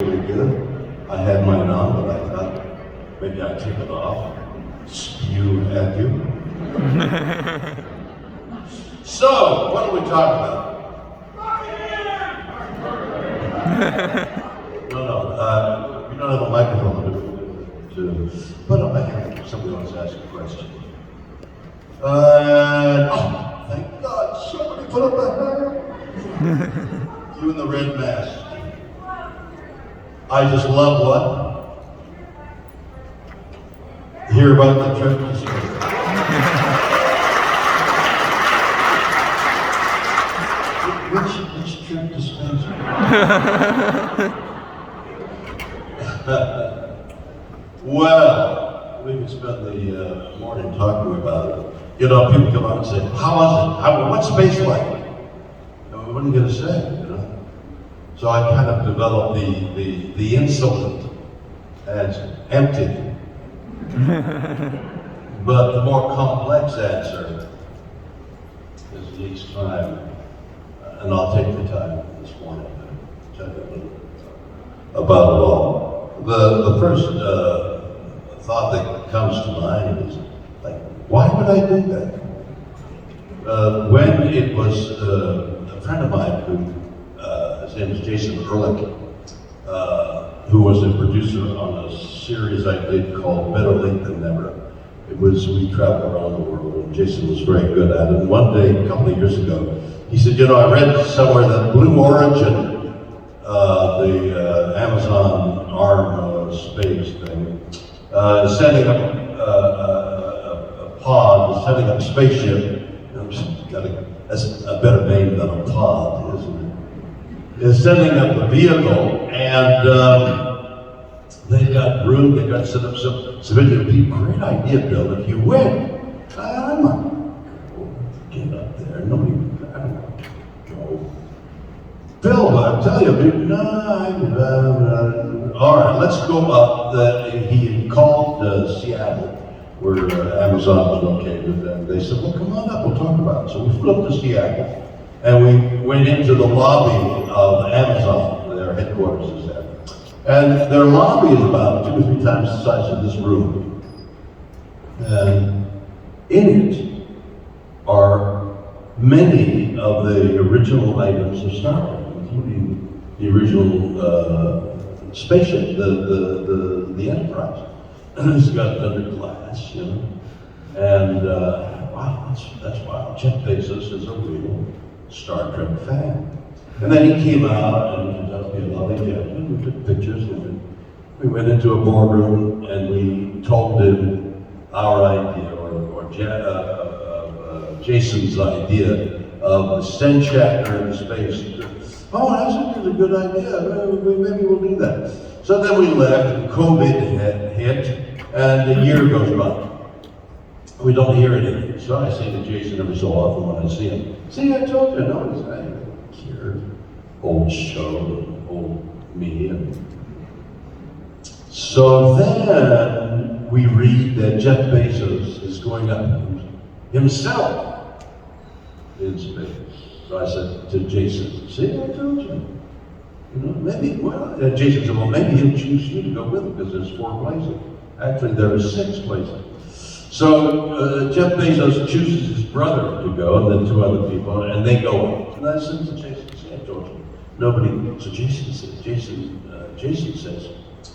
really good. I had mine on, but I thought maybe I'd take it off and spew at you. So, what do we talk about? No, we don't have a microphone to put up my hand if somebody wants to ask a question. Oh, thank God, somebody put up a hand. You in the red mask. I just love what? Hear about the trip to Spain. Which trip to Spain? Well, we can spend the morning talking about it. You know, people come out and say, how was it? What's space like? And what are you going to say, you know? So I kind of developed the insolent as empty. But the more complex answer is it needs time, and I'll take the time this morning to tell you a little bit about it all. The first thought that comes to mind is, like, why would I do that? When it was a friend of mine who, his name is Jason Ehrlich, who was a producer on a series I did called Better Late Than Never. We traveled around the world, and Jason was very good at it. And one day, a couple of years ago, he said, you know, I read somewhere that Blue Origin, the Amazon arm of space thing, is setting up a pod, is setting up a spaceship. That's a better name than a pod, isn't it? Is setting up a vehicle, and they've got room, they've got set up some video. It'd be a great idea, Bill, if you win. I might get up there. Nobody, I don't want to go. Bill, I'll tell you, dude, all right, let's go up. He called Seattle, where Amazon was located, and they said, well, come on up, we'll talk about it. So we flew up to Seattle, and we went into the lobby of Amazon, their headquarters is there. And their lobby is about 2 or 3 times the size of this room. And in it are many of the original items of Star Wars, including the original spaceship, the Enterprise. And it's got under glass, you know. And wow, that's wild. Jeff Bezos is a real Star Trek fan. And then he came out and turned out to be a lovely gentleman. We took pictures, and we went into a boardroom and we told him our idea, or Jason's idea of send Shatner into space. Oh, that's a good idea. Maybe we'll do that. So then we left, and COVID hit, and a year goes by. We don't hear anything. So I say to Jason every so often when I see him, see, I told you, nobody's saying. Old show, old me. And so then we read that Jeff Bezos is going up himself in space. So I said to Jason, see, I told you. You know, maybe, well, Jason said, well, maybe he'll choose you to go with him because there's 4 places. Actually, there are 6 places. So Jeff Bezos chooses his brother to go, and then 2 other people, and they go up. And I said to Jason, see, I told you. Nobody. So Jason says,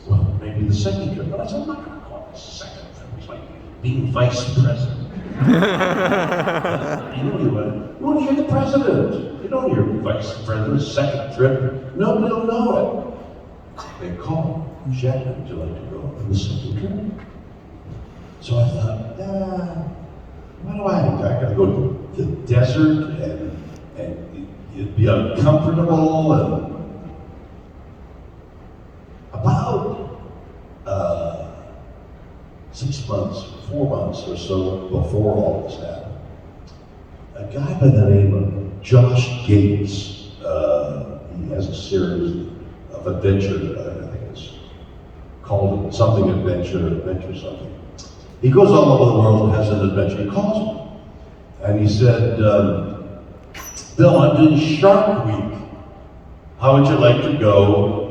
well, maybe the second trip. But I said, I'm not going to call it the second trip. It's like being vice president. You want to hear the president. You don't hear vice president's second trip. Nobody will know it. They call Shatner, would you like to go on the second trip? So I thought, what do I got to go to the desert and it'd be uncomfortable. And about 6 months, 4 months or so before all this happened, a guy by the name of Josh Gates, he has a series of adventure, I think it's called something adventure something. He goes all over the world and has an adventure. He calls me, and he said, Bill, I'm doing Shark Week. How would you like to go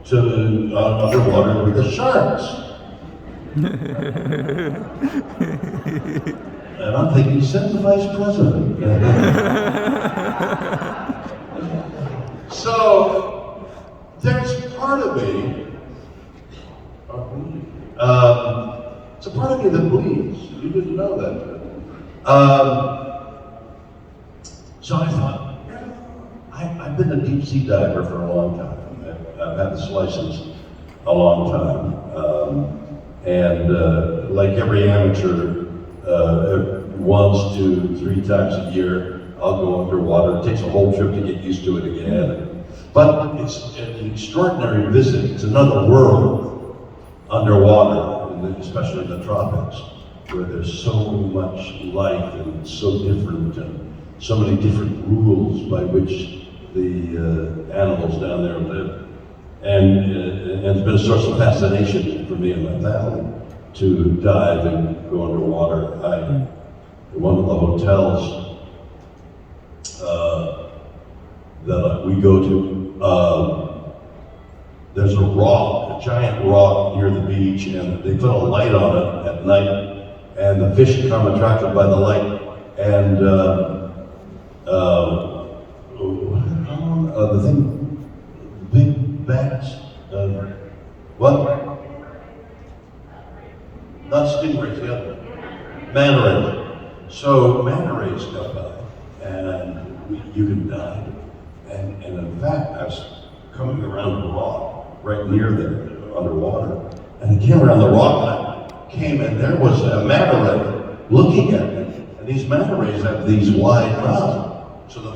to underwater with the sharks. And I'm thinking, send the vice president. So there's part of me, it's a part of me that bleeds. You didn't know that. So I thought, I've been a deep sea diver for a long time. I've had this license a long time. And like every amateur, once to 3 times a year, I'll go underwater. It takes a whole trip to get used to it again. But it's an extraordinary visit. It's another world underwater, especially in the tropics, where there's so much life and it's so different and so many different rules by which the animals down there live. And it's been a source of fascination for me and my family to dive and go underwater. One of the hotels that we go to, there's a rock, a giant rock near the beach, and they put a light on it at night, and the fish become attracted by the light, and the thing, big bats, what? Not stingrays, the other one. Manta rays. So manta rays come by, and you can dive. And in fact, I was coming around the rock right near there, underwater, and I came around the rock, and I came, and there was a manta ray looking at me. And these manta rays have these wide mouths. So the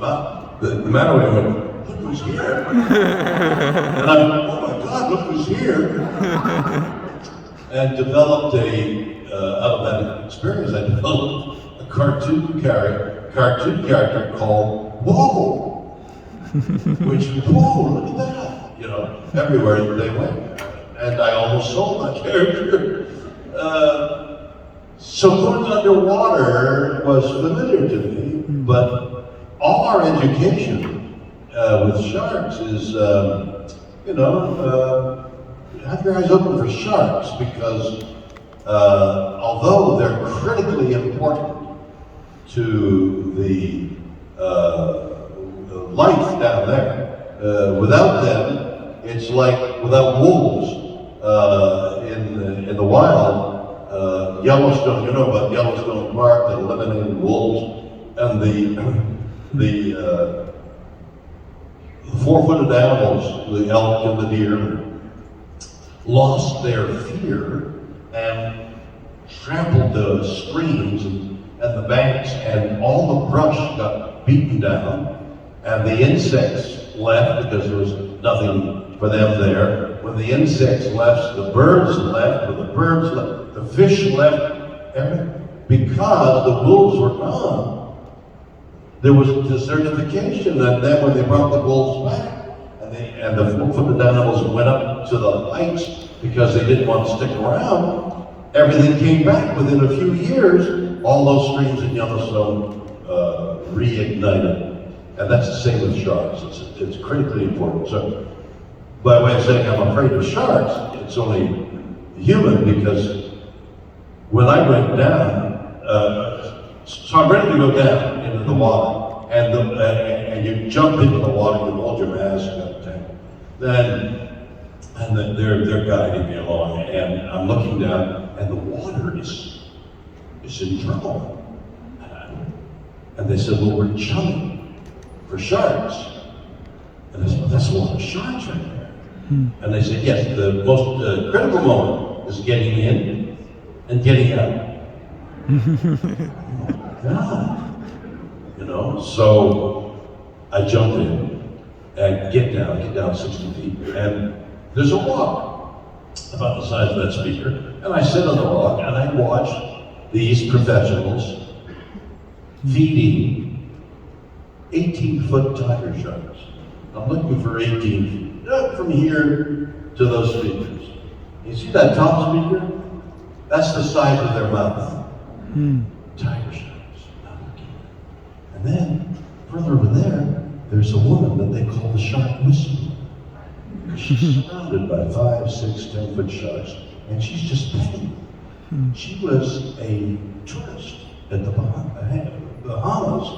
manta ray went, look who's here. And I'm, oh my God, look who's here. And developed out of that experience, I developed a cartoon character called Whoa. Which, whoa, look at that. You know, everywhere they went. And I almost sold my character. So going underwater was familiar to me, but all our education with sharks is, have your eyes open for sharks, because although they're critically important to the life down there, without them, it's like without wolves in the wild. Yellowstone, you know about Yellowstone Park, that eliminated wolves, and the 4-footed animals, the elk and the deer, lost their fear and trampled the streams and the banks, and all the brush got beaten down, and the insects left because there was nothing for them there. When the insects left, the birds left. When the birds left, the fish left. Because the wolves were gone, there was desertification, and then when they brought the wolves back, and the 4-footed animals went up to the heights because they didn't want to stick around, everything came back within a few years. All those streams in Yellowstone reignited. And that's the same with sharks. It's critically important. So, by way of saying I'm afraid of sharks, it's only human, because when I went down, so I'm ready to go down into the water, and you jump into the water, you hold your mask up, then they're guiding me along, and I'm looking down, and the water is in trouble. And they said, well, we're chumming for sharks. And I said, well, that's a lot of sharks right there. And they said, yes, the most critical moment is getting in and getting out. Oh my God. So I jump in and get down 60 feet, and there's a rock about the size of that speaker, and I sit on the rock and I watch these professionals feeding 18-foot tiger sharks. I'm looking for 18 feet, from here to those speakers. You see that top speaker? That's the size of their mouth. Tiger sharks. And then, further over there, there's a woman that they call the shark whisperer. she's surrounded by 5, 6, 10-foot sharks, and she's just petting them. She was a tourist at the Bahamas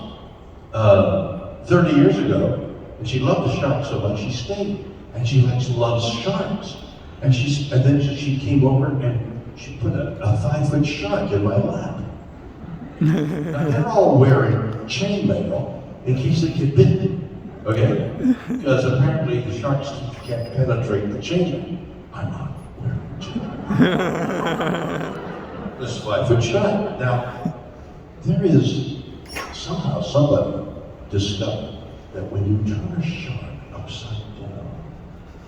30 years ago, and she loved the sharks so much she stayed, and she loves sharks. And then she came over and she put a 5-foot shark in my lap. Now they're all wearing chainmail in case they get bitten, okay? Because apparently the sharks can't penetrate the chainmail. I'm not wearing chainmail. This 5-foot shark. Now, there is somehow somebody discovered that when you turn a shark upside down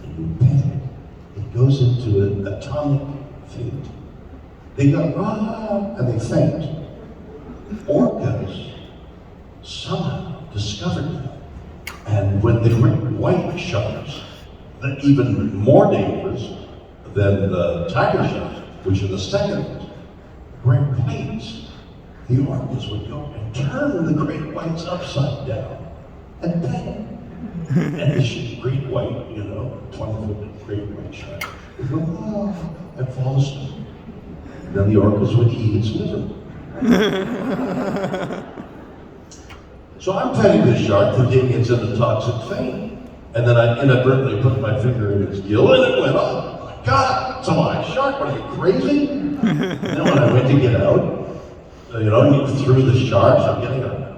and you pet it, it goes into an atomic faint. They go, and they faint. Orcas somehow discovered that. And when the great white sharks, they're even more dangerous than the tiger sharks, which are the second great whites, the orcas would go and turn the great whites upside down and bang. And this great white, 20-foot great white shark would go, and fall asleep. And then the orcas would eat its liver. So I'm petting this shark thinking it's in a toxic faint. And then I inadvertently put my finger in its gill and it went, oh my God, it's a live shark, what are you, crazy? And then when I went to get out, through the sharks,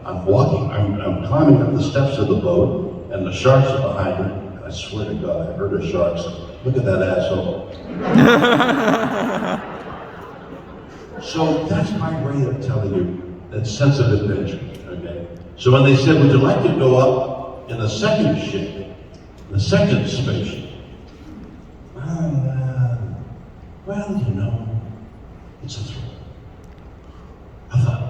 I'm walking, I'm climbing up the steps of the boat, and the sharks are behind me. And I swear to God, I heard a shark say, look at that asshole. So that's my way of telling you that sense of adventure, okay? So when they said, would you like to go up in the second ship, the second spaceship? Well, it's a thrill. I thought,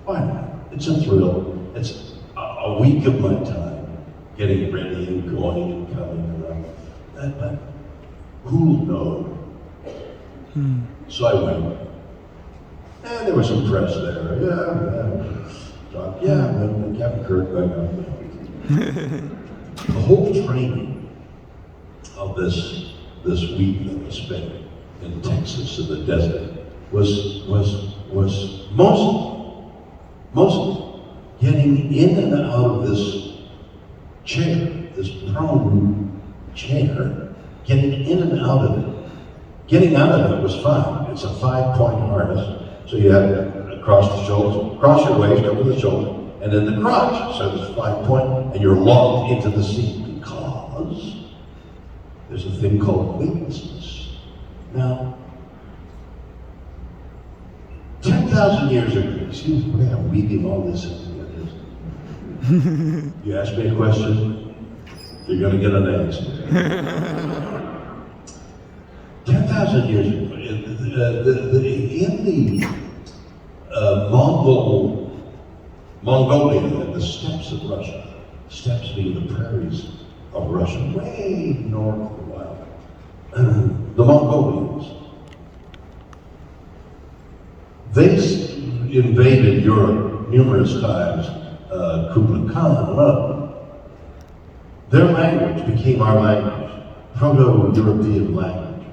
why not? It's a thrill. It's a week of my time getting ready and going and coming around. But who'll know? So I went. And there was some press there. Captain Kirk, the whole training of this week that was spent in Texas in the desert was mostly getting in and out of this chair, this prone chair, getting in and out of it. Getting out of it was fine. It's a 5-point harness. So you have across the shoulders, cross your waist over the shoulder, and then the crotch. So there's 5-point, and you're locked into the seat because there's a thing called weightlessness. Now, 10,000 years ago, see the way I'm weaving all this into this. You ask me a question, you're going to get an answer. 10,000 years ago, in Mongolia, the steppes of Russia, steppes being the prairies of Russia, way north of the wild, the Mongolians, they invaded Europe numerous times, Kublai Khan. Their language became our language, Proto-European language.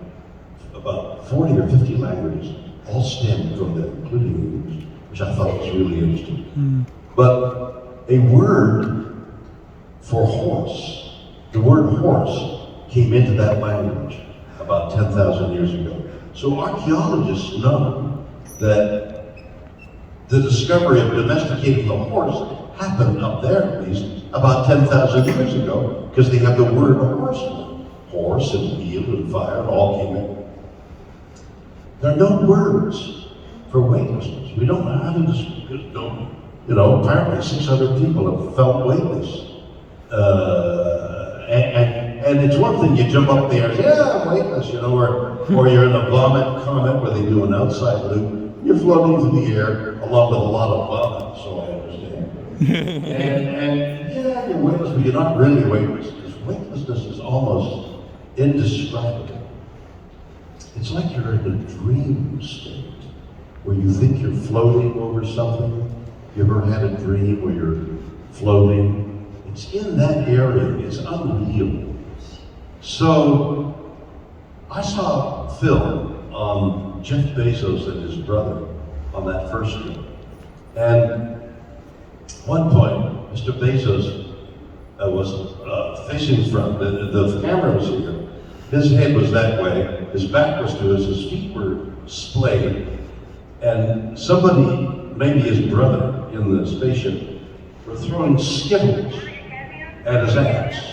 About 40 or 50 languages all stemmed from them, including English, which I thought was really interesting. But a word for horse, the word horse came into that language about 10,000 years ago. So archaeologists know that the discovery of domesticating the horse happened up there at least about 10,000 years ago, because they have the word horseman. Horse and wheel and fire all came in. There are no words for weightlessness. We don't know how to describe it. Apparently 600 people have felt weightless. And it's one thing you jump up there and say, yeah, I'm weightless, or you're in a vomit comet where they do an outside loop. You're floating through the air along with a lot of vomit, so I understand. and you're weightless, but you're not really weightless, because weightlessness is almost indescribable. It's like you're in a dream state, where you think you're floating over something. You ever had a dream where you're floating? It's in that area, it's unreal. So I saw film on Jeff Bezos and his brother on that first trip. And at one point, Mr. Bezos was facing front. The camera was here. His head was that way. His back was to us. His feet were splayed. And somebody, maybe his brother in the spaceship, were throwing Skittles at his ass.